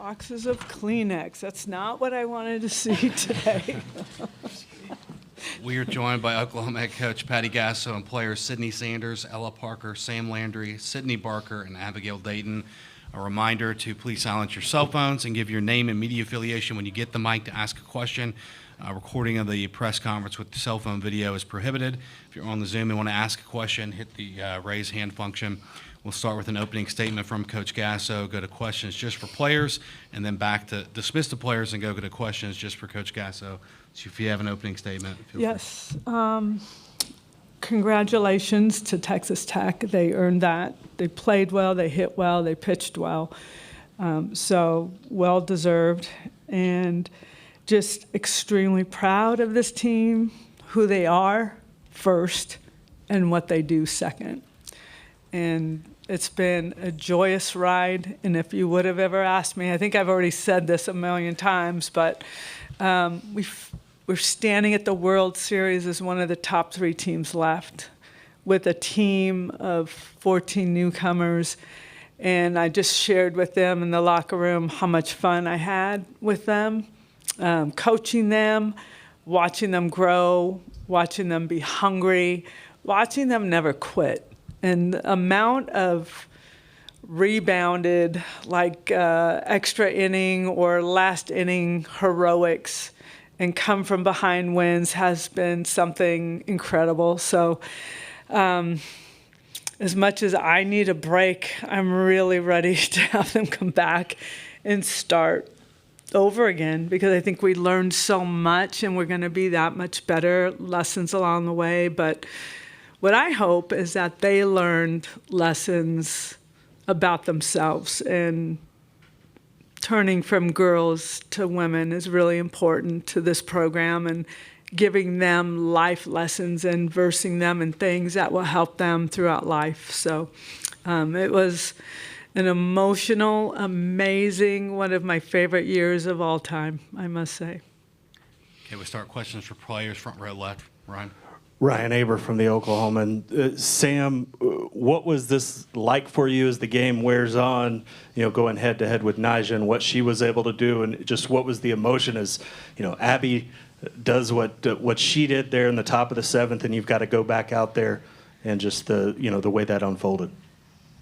Boxes of Kleenex. That's not what I wanted to see today. We are joined by Oklahoma head coach Patty Gasso and players Sydney Sanders, Ella Parker, Sam Landry, Sydney Barker, and Abigail Dayton. A reminder to please silence your cell phones and give your name and media affiliation when you get the mic to ask a question. Recording of the press conference with the cell phone video is prohibited. If you're on the Zoom and want to ask a question, hit the raise hand function. We'll start with an opening statement from Coach Gasso, go to questions just for players, and then back to dismiss the players and go to questions just for Coach Gasso. So if you have an opening statement, feel yes. Congratulations to Texas Tech. They earned that. They played well, they hit well, they pitched well. So well-deserved. And just extremely proud of this team, who they are first, and what they do second. And it's been a joyous ride. And if you would have ever asked me, I think I've already said this a million times, but we're standing at the World Series as one of the top 3 teams left with a team of 14 newcomers. And I just shared with them in the locker room how much fun I had with them, coaching them, watching them grow, watching them be hungry, watching them never quit. And the amount of rebounded, like extra inning or last inning heroics and come from behind wins has been something incredible. So as much as I need a break, I'm really ready to have them come back and start over again, because I think we learned so much and we're going to be that much better, lessons along the way. But what I hope is that they learned lessons about themselves, and turning from girls to women is really important to this program, and giving them life lessons and versing them in things that will help them throughout life. So it was an emotional, amazing, one of my favorite years of all time, I must say. Okay, we'll start questions for players, front row left. Ryan. Ryan Aber from the Oklahoman. Sam, what was this like for you as the game wears on, going head-to-head with Nyjah and what she was able to do, and just what was the emotion as, Abby does what she did there in the top of the 7th, and you've got to go back out there, and just the way that unfolded?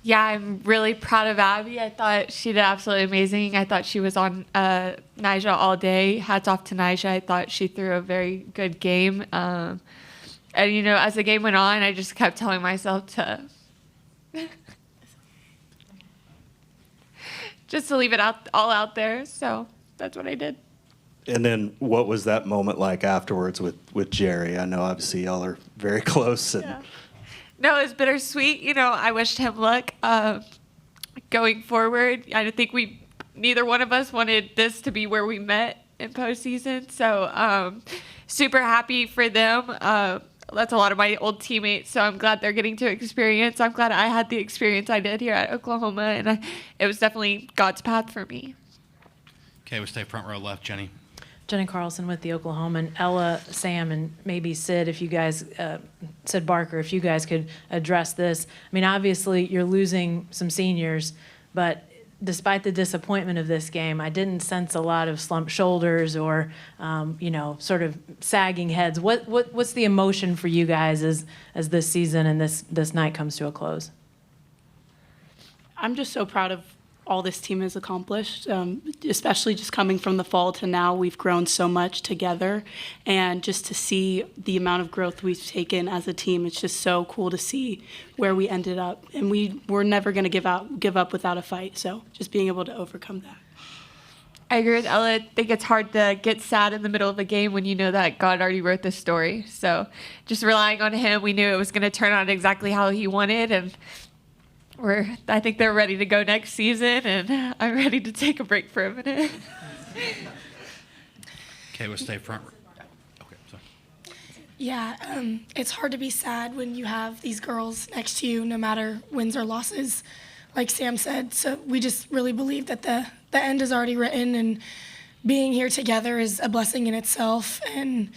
Yeah, I'm really proud of Abby. I thought she did absolutely amazing. I thought she was on Nyjah all day. Hats off to Nyjah. I thought she threw a very good game. And, as the game went on, I just kept telling myself to just to leave it all out there. So that's what I did. And then what was that moment like afterwards with Jerry? I know obviously y'all are very close. And yeah. No, it was bittersweet. I wished him luck going forward. I think neither one of us wanted this to be where we met in postseason. So super happy for them. That's a lot of my old teammates, so I'm glad they're getting to experience. I'm glad I had the experience I did here at Oklahoma, and it was definitely God's path for me. Okay, we'll stay front row left. Jenny. Jenny Carlson with the Oklahoman. Ella, Sam, and maybe Sid, if you guys, Sid Barker, if you guys could address this. I mean, obviously you're losing some seniors, but despite the disappointment of this game, I didn't sense a lot of slumped shoulders or, sort of sagging heads. What's the emotion for you guys as this season and this night comes to a close? I'm just so proud of all this team has accomplished, especially just coming from the fall to now. We've grown so much together, and just to see the amount of growth we've taken as a team, it's just so cool to see where we ended up. And we're never going to give up without a fight, so just being able to overcome that. I agree with Ella. I think it's hard to get sad in the middle of a game when you know that God already wrote the story. So just relying on him, we knew it was going to turn out exactly how he wanted, and I think they're ready to go next season, and I'm ready to take a break for a minute. Okay, we'll stay front. Okay, sorry. Yeah, it's hard to be sad when you have these girls next to you, no matter wins or losses, like Sam said. So we just really believe that the end is already written, and being here together is a blessing in itself. And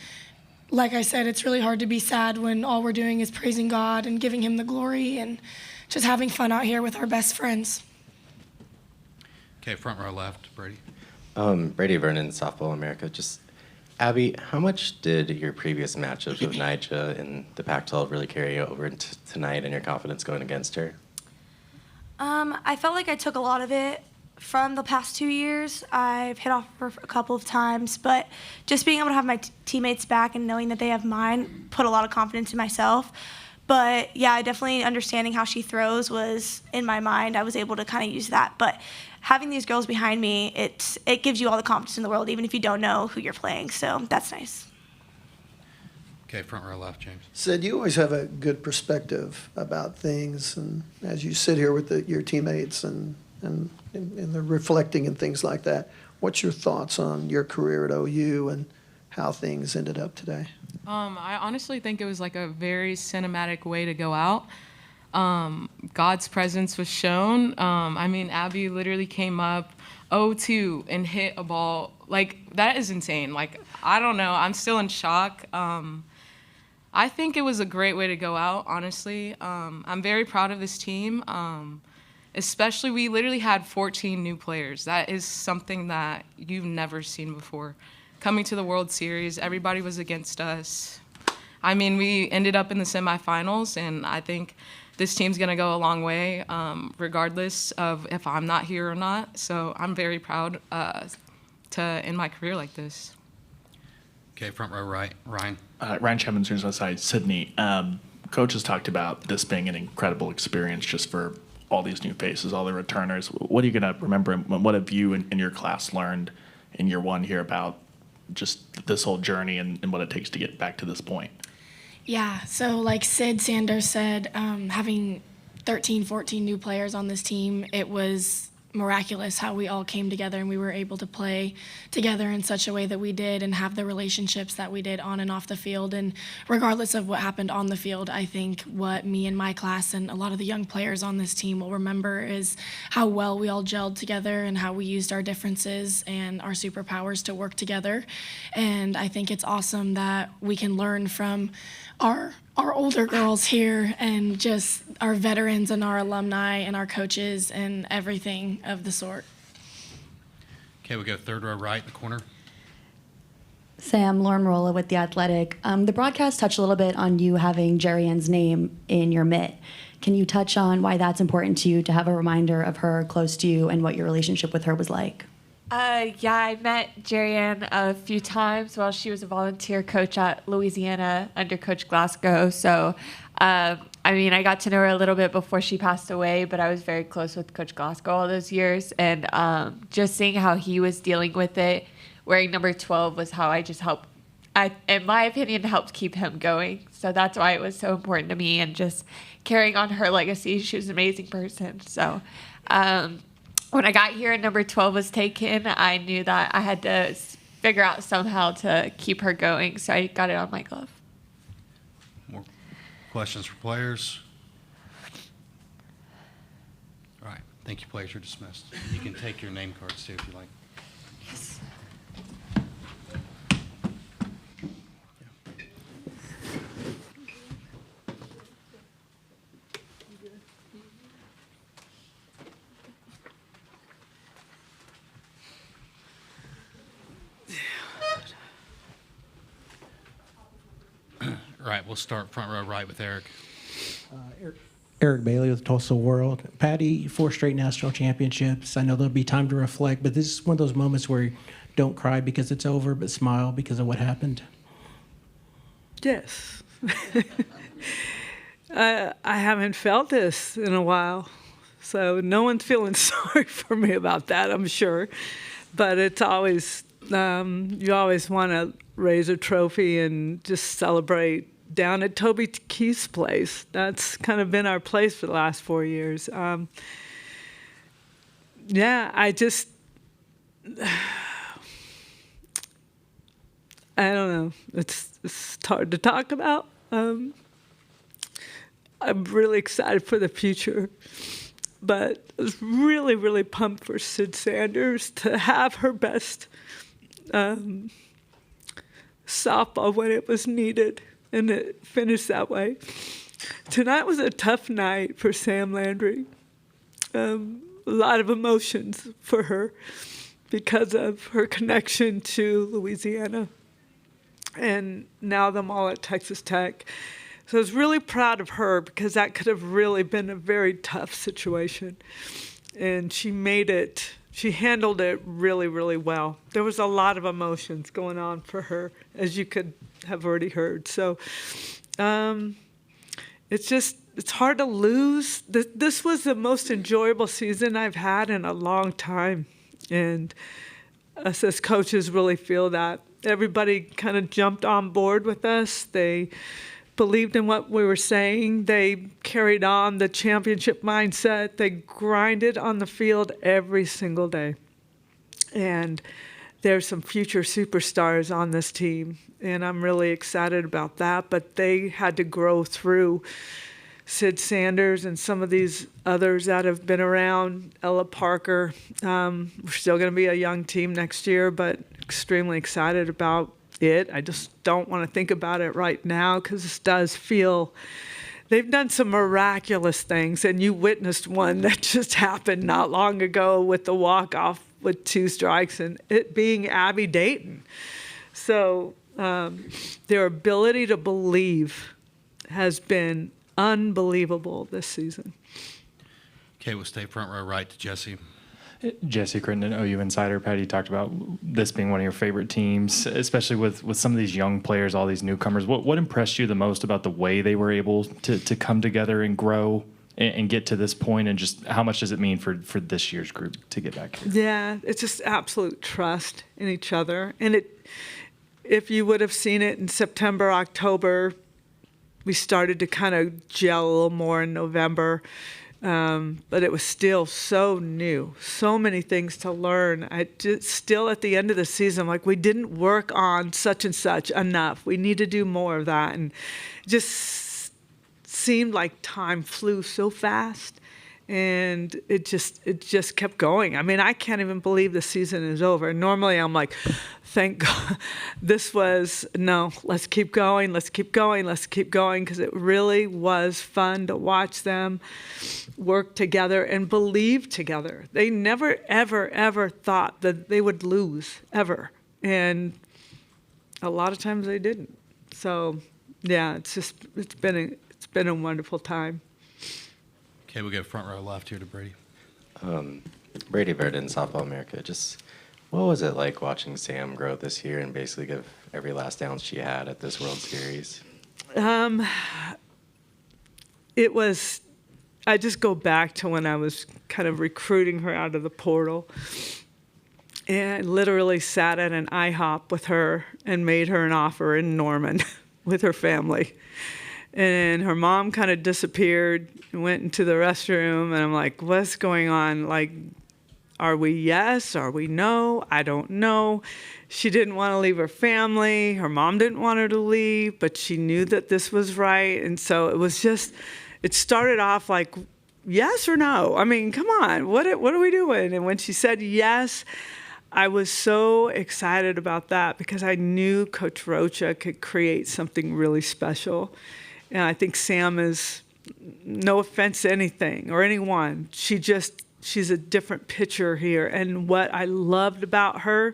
like I said, it's really hard to be sad when all we're doing is praising God and giving him the glory and just having fun out here with our best friends. Okay, front row left, Brady. Brady Vernon, Softball America. Just, Abby, how much did your previous matchups with Nyjah in the Pac-12 really carry you over into tonight and your confidence going against her? I felt like I took a lot of it from the past 2 years. I've hit off her a couple of times, but just being able to have my teammates back and knowing that they have mine put a lot of confidence in myself. But yeah, I definitely understanding how she throws was in my mind. I was able to kind of use that. But having these girls behind me, it gives you all the confidence in the world, even if you don't know who you're playing. So that's nice. Okay, front row left, James. Sid, you always have a good perspective about things, and as you sit here with your teammates and they're reflecting and things like that, what's your thoughts on your career at OU and how things ended up today? I honestly think it was like a very cinematic way to go out. God's presence was shown. I mean, Abby literally came up 0-2 and hit a ball. Like, that is insane. Like, I don't know. I'm still in shock. I think it was a great way to go out, honestly. I'm very proud of this team. Especially, we literally had 14 new players. That is something that you've never seen before. Coming to the World Series, everybody was against us. I mean, we ended up in the semifinals, and I think this team's going to go a long way, regardless of if I'm not here or not. So I'm very proud to end my career like this. Okay, front row right, Ryan. Ryan Chevins, here's my side. Sydney, Coach has talked about this being an incredible experience just for all these new faces, all the returners. What are you going to remember, and what have you and your class learned in year one here about just this whole journey and what it takes to get back to this point? Yeah, so like Sid Sanders said, having 13, 14 new players on this team, it was miraculous how we all came together and we were able to play together in such a way that we did and have the relationships that we did on and off the field. And regardless of what happened on the field, I think what me and my class and a lot of the young players on this team will remember is how well we all gelled together and how we used our differences and our superpowers to work together. And I think it's awesome that we can learn from our older girls here and just our veterans and our alumni and our coaches and everything of the sort. Okay, we go third row right, the corner. Sam, Lauren Marola with The Athletic. The broadcast touched a little bit on you having Jeren's name in your mitt. Can you touch on why that's important to you to have a reminder of her close to you and what your relationship with her was like? Yeah, I met Jeren a few times while she was a volunteer coach at Louisiana under Coach Glasgow. So, I mean, I got to know her a little bit before she passed away, but I was very close with Coach Glasgow all those years. And just seeing how he was dealing with it, wearing number 12 was how I just helped, in my opinion, helped keep him going. So that's why it was so important to me and just carrying on her legacy. She was an amazing person. So, when I got here and number 12 was taken, I knew that I had to figure out somehow to keep her going, so I got it on my glove. More questions for players? All right, thank you, players. You're dismissed. You can take your name cards, too, if you like. Yes. All right, we'll start front row right with Eric. Eric Bailey with Tulsa World. Patty, 4 straight national championships. I know there'll be time to reflect, but this is one of those moments where you don't cry because it's over, but smile because of what happened. Yes. I haven't felt this in a while, so no one's feeling sorry for me about that, I'm sure. But it's always, you always want to raise a trophy and just celebrate down at Toby Keith's place. That's kind of been our place for the last 4 years. Yeah, I just, I don't know. It's hard to talk about. I'm really excited for the future, but I was really, really pumped for Sid Sanders to have her best softball when it was needed, and it finished that way. Tonight was a tough night for Sam Landry. a lot of emotions for her because of her connection to Louisiana and now them all at Texas Tech. So I was really proud of her because that could have really been a very tough situation. And she handled it really, really well. There was a lot of emotions going on for her, as you could have already heard. So it's hard to lose. This was the most enjoyable season I've had in a long time. And us as coaches really feel that. Everybody kind of jumped on board with us. They believed in what we were saying. They carried on the championship mindset. They grinded on the field every single day. And there's some future superstars on this team, and I'm really excited about that. But they had to grow through Sid Sanders and some of these others that have been around, Ella Parker. We're still going to be a young team next year, but extremely excited about it. I just don't want to think about it right now because this does feel they've done some miraculous things, and you witnessed one that just happened not long ago with the walk-off with 2 strikes and it being Abby Dayton. So their ability to believe has been unbelievable this season. Okay, we'll stay front row right to Jesse. Jesse Crittenden, OU Insider. Patty, you talked about this being one of your favorite teams, especially with some of these young players, all these newcomers. What impressed you the most about the way they were able to come together and grow and get to this point, and just how much does it mean for this year's group to get back here? Yeah, it's just absolute trust in each other. And if you would have seen it in September, October, we started to kind of gel a little more in November. But it was still so new, so many things to learn. Still at the end of the season, like, we didn't work on such and such enough. We need to do more of that. And it just seemed like time flew so fast, and it just kept going. I mean, I can't even believe the season is over. Normally I'm like, thank God. Let's keep going, let's keep going, let's keep going, because it really was fun to watch them work together and believe together. They never, ever, ever thought that they would lose, ever. And a lot of times they didn't. So, yeah, it's been a wonderful time. Okay, we'll go front row left here to Brady. Brady Vernon, Softball America. Just what was it like watching Sam grow this year and basically give every last ounce she had at this World Series? It was, I just go back to when I was kind of recruiting her out of the portal. And I literally sat at an IHOP with her and made her an offer in Norman with her family. And her mom kind of disappeared and went into the restroom. And I'm like, what's going on? Like, are we yes? Are we no? I don't know. She didn't want to leave her family. Her mom didn't want her to leave, but she knew that this was right. And so it was just, it started off like, yes or no? I mean, come on, what are we doing? And when she said yes, I was so excited about that because I knew Coach Rocha could create something really special. And I think Sam is, no offense to anything or anyone, she's a different pitcher here. And what I loved about her,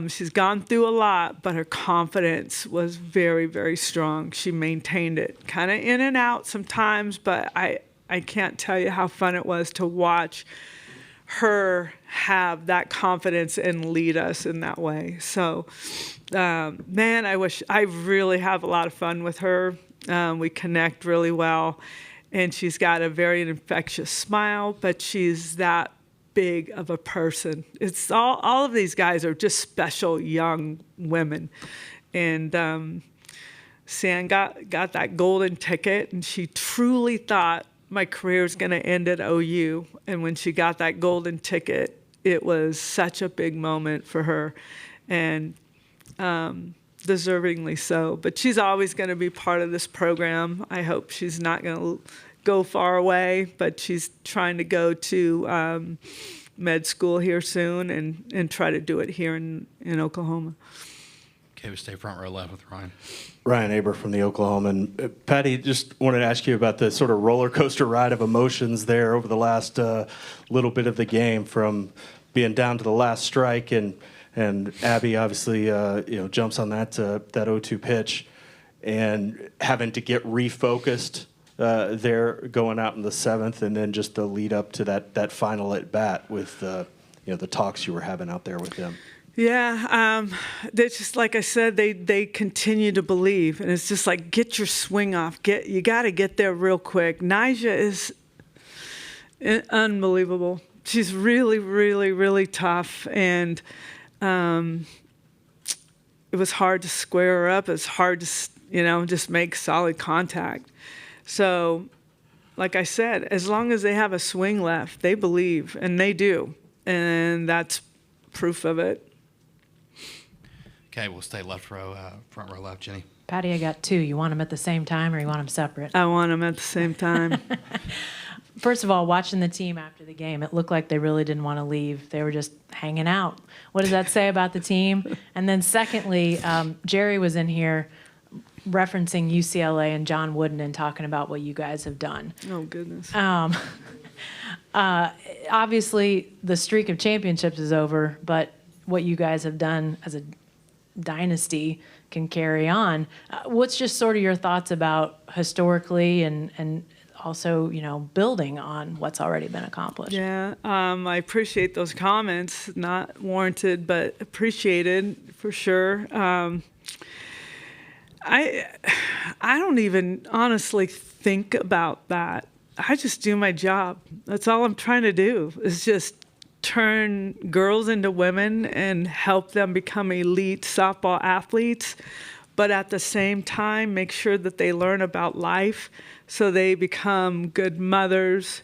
she's gone through a lot, but her confidence was very, very strong. She maintained it, kind of in and out sometimes, but I can't tell you how fun it was to watch her have that confidence and lead us in that way. So, man, I really have a lot of fun with her. We connect really well, and she's got a very infectious smile, but she's that big of a person. It's all of these guys are just special young women. And Sam got that golden ticket, and she truly thought my career was going to end at OU. And when she got that golden ticket, it was such a big moment for her, and deservingly so. But she's always going to be part of this program. I hope she's not going to go far away, but she's trying to go to med school here soon and try to do it here in Oklahoma. Okay, we stay front row left with Ryan. Ryan Aber from the Oklahoman. Patty, just wanted to ask you about the sort of roller coaster ride of emotions there over the last little bit of the game, from being down to the last strike, and Abby obviously jumps on that 0-2 pitch, and having to get refocused there going out in the seventh, and then just the lead up to that final at bat with the talks you were having out there with them. Yeah, they just, like I said, they continue to believe, and it's just like, get your swing off. You got to get there real quick. Nyjah is unbelievable. She's really, really, really tough, and it was hard to square her up. It's hard to, just make solid contact. So, like I said, as long as they have a swing left, they believe, and they do, and that's proof of it. Okay, we'll stay front row left, Jenny. Patty, I got two. You want them at the same time, or you want them separate? I want them at the same time. First of all, watching the team after the game, it looked like they really didn't want to leave. They were just hanging out. What does that say about the team? And then secondly, Jerry was in here referencing UCLA and John Wooden and talking about what you guys have done. Oh, goodness. Obviously, the streak of championships is over, but what you guys have done as a dynasty can carry on. What's just sort of your thoughts about historically and also, building on what's already been accomplished? Yeah, I appreciate those comments. Not warranted, but appreciated for sure. I don't even honestly think about that. I just do my job. That's all I'm trying to do, is just turn girls into women and help them become elite softball athletes, but at the same time make sure that they learn about life so they become good mothers,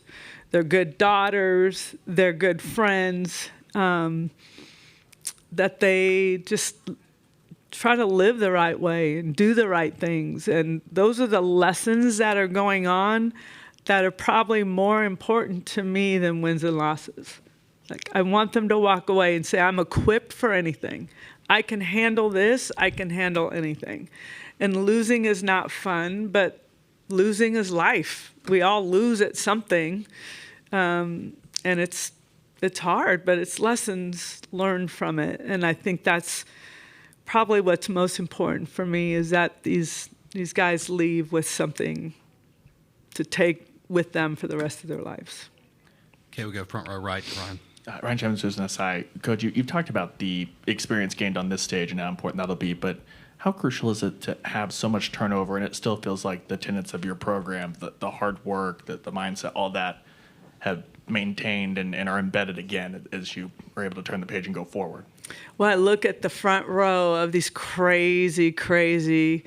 they're good daughters, they're good friends, that they just try to live the right way and do the right things. And those are the lessons that are going on that are probably more important to me than wins and losses. Like, I want them to walk away and say, I'm equipped for anything. I can handle this. I can handle anything. And losing is not fun, but losing is life. We all lose at something. And it's hard, but it's lessons learned from it. And I think that's probably what's most important for me, is that these guys leave with something to take with them for the rest of their lives. Okay, we go front row right to Ryan. Ryan Chambers, just an aside. Coach, you've talked about the experience gained on this stage and how important that'll be, but how crucial is it to have so much turnover and it still feels like the tenets of your program, the hard work, the mindset, all that have maintained and are embedded again as you are able to turn the page and go forward? Well, I look at the front row of these crazy, crazy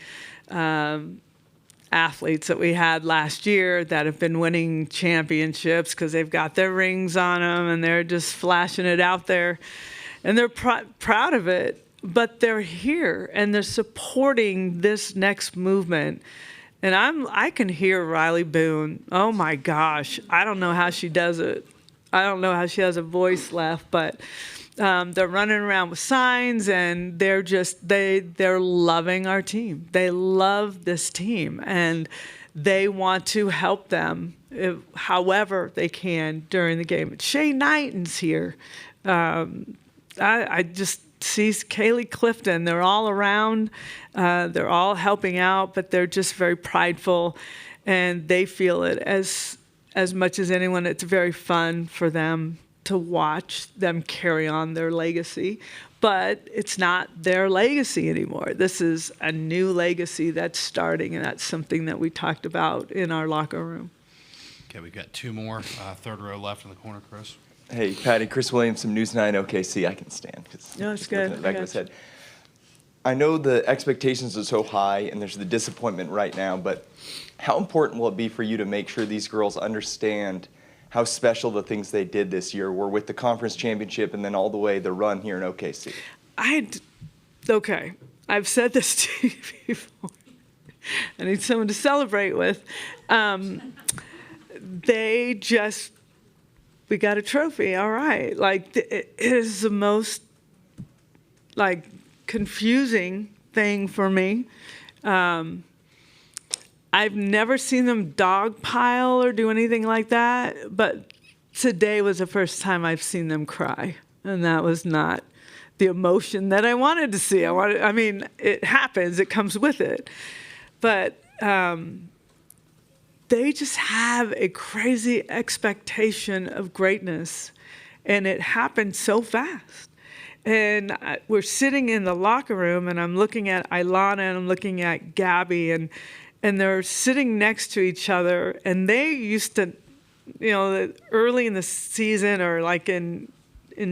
athletes that we had last year that have been winning championships because they've got their rings on them and they're just flashing it out there. And they're proud of it, but they're here and they're supporting this next movement. And I can hear Riley Boone. Oh my gosh, I don't know how she does it. I don't know how she has a voice left, but they're running around with signs and they're loving our team. They love this team and they want to help them however they can during the game. Shay Knighton's here. I just see Kaylee Clifton. They're all around. They're all helping out, but they're just very prideful and they feel it as much as anyone. It's very fun for them to watch them carry on their legacy, but it's not their legacy anymore. This is a new legacy that's starting, and that's something that we talked about in our locker room. Okay, we've got two more. Third row left in the corner, Chris. Hey, Patty, Chris Williams from News 9 OKC. I can stand. No, it's good. In the back of his head. I know the expectations are so high, and there's the disappointment right now, but how important will it be for you to make sure these girls understand how special the things they did this year were with the conference championship and then all the way the run here in OKC? Okay, I've said this to you before. I need someone to celebrate with. We got a trophy, all right. Like, it is the most, confusing thing for me. I've never seen them dogpile or do anything like that, but today was the first time I've seen them cry, and that was not the emotion that I wanted to see. I mean, it happens, it comes with it, but they just have a crazy expectation of greatness, and it happened so fast. And we're sitting in the locker room, and I'm looking at Ilana and I'm looking at Gabby, and they're sitting next to each other, and they used to, early in the season or like in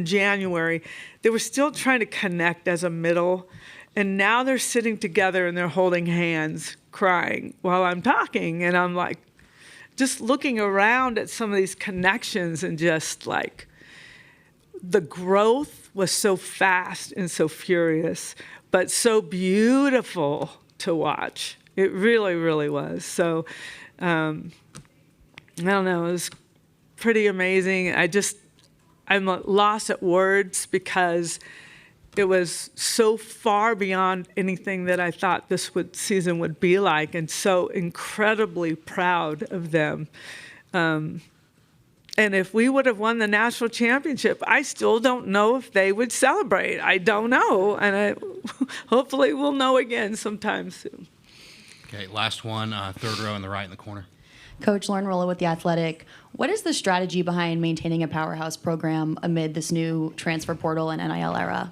January, they were still trying to connect as a middle, and now they're sitting together and they're holding hands, crying while I'm talking, and I'm like, just looking around at some of these connections, and just like, the growth was so fast and so furious, but so beautiful to watch. It really, really was. So, I don't know, it was pretty amazing. I'm lost at words because it was so far beyond anything that I thought this season would be like, and so incredibly proud of them. And if we would have won the national championship, I still don't know if they would celebrate. I don't know, and hopefully we'll know again sometime soon. Okay, last one, third row in the right in the corner. Coach Lauren Rolla with The Athletic. What is the strategy behind maintaining a powerhouse program amid this new transfer portal and NIL era?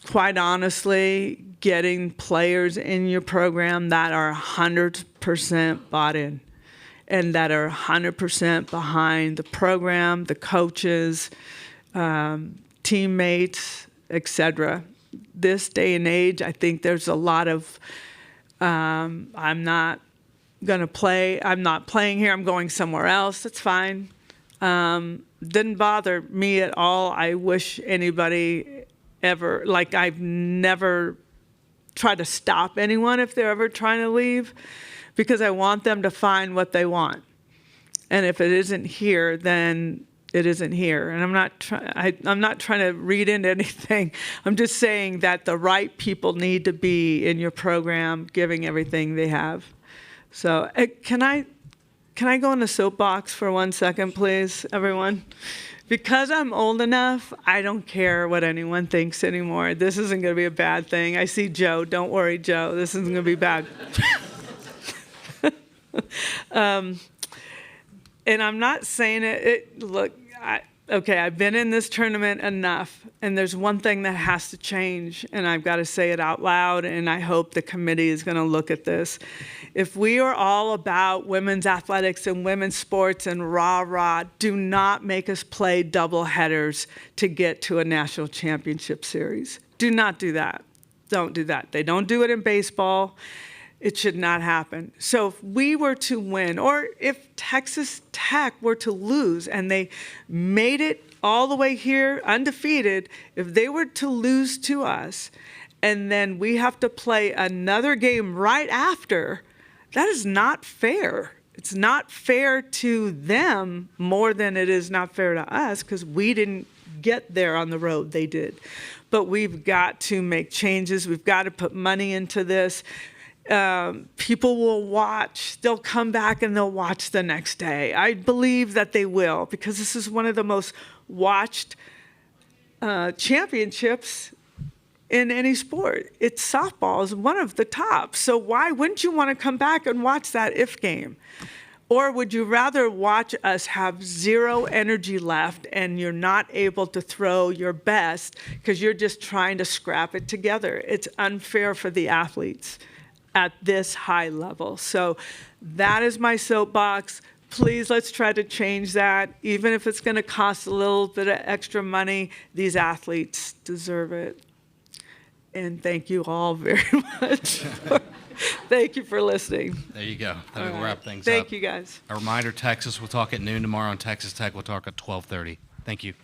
Quite honestly, getting players in your program that are 100% bought in and that are 100% behind the program, the coaches, teammates, etc. This day and age, I think there's a lot of, I'm not playing here, I'm going somewhere else, that's fine. Didn't bother me at all. I wish anybody ever, I've never tried to stop anyone if they're ever trying to leave, because I want them to find what they want. And if it isn't here, then it isn't here. And I'm not trying to read into anything. I'm just saying that the right people need to be in your program, giving everything they have. So can I go in the soapbox for 1 second, please, everyone? Because I'm old enough, I don't care what anyone thinks anymore. This isn't going to be a bad thing. I see Joe. Don't worry, Joe. This isn't going to be bad. And I'm not saying it. Look, I've been in this tournament enough, and there's one thing that has to change, and I've got to say it out loud, and I hope the committee is going to look at this. If we are all about women's athletics and women's sports and rah-rah, do not make us play double headers to get to a national championship series. Do not do that. Don't do that. They don't do it in baseball. It should not happen. So if we were to win, or if Texas Tech were to lose and they made it all the way here undefeated, if they were to lose to us and then we have to play another game right after, that is not fair. It's not fair to them more than it is not fair to us, because we didn't get there on the road. They did. But we've got to make changes. We've got to put money into this. People will watch. They'll come back and they'll watch the next day. I believe that they will, because this is one of the most watched championships in any sport. It's softball is one of the top. So why wouldn't you want to come back and watch that if game? Or would you rather watch us have zero energy left and you're not able to throw your best because you're just trying to scrap it together? It's unfair for the athletes at this high level. So that is my soapbox. Please, let's try to change that. Even if it's going to cost a little bit of extra money, these athletes deserve it. And thank you all very much. Thank you for listening. There you go. That'll wrap things up. Thank you, guys. A reminder, Texas, we'll talk at noon tomorrow, and Texas Tech, we'll talk at 12:30. Thank you.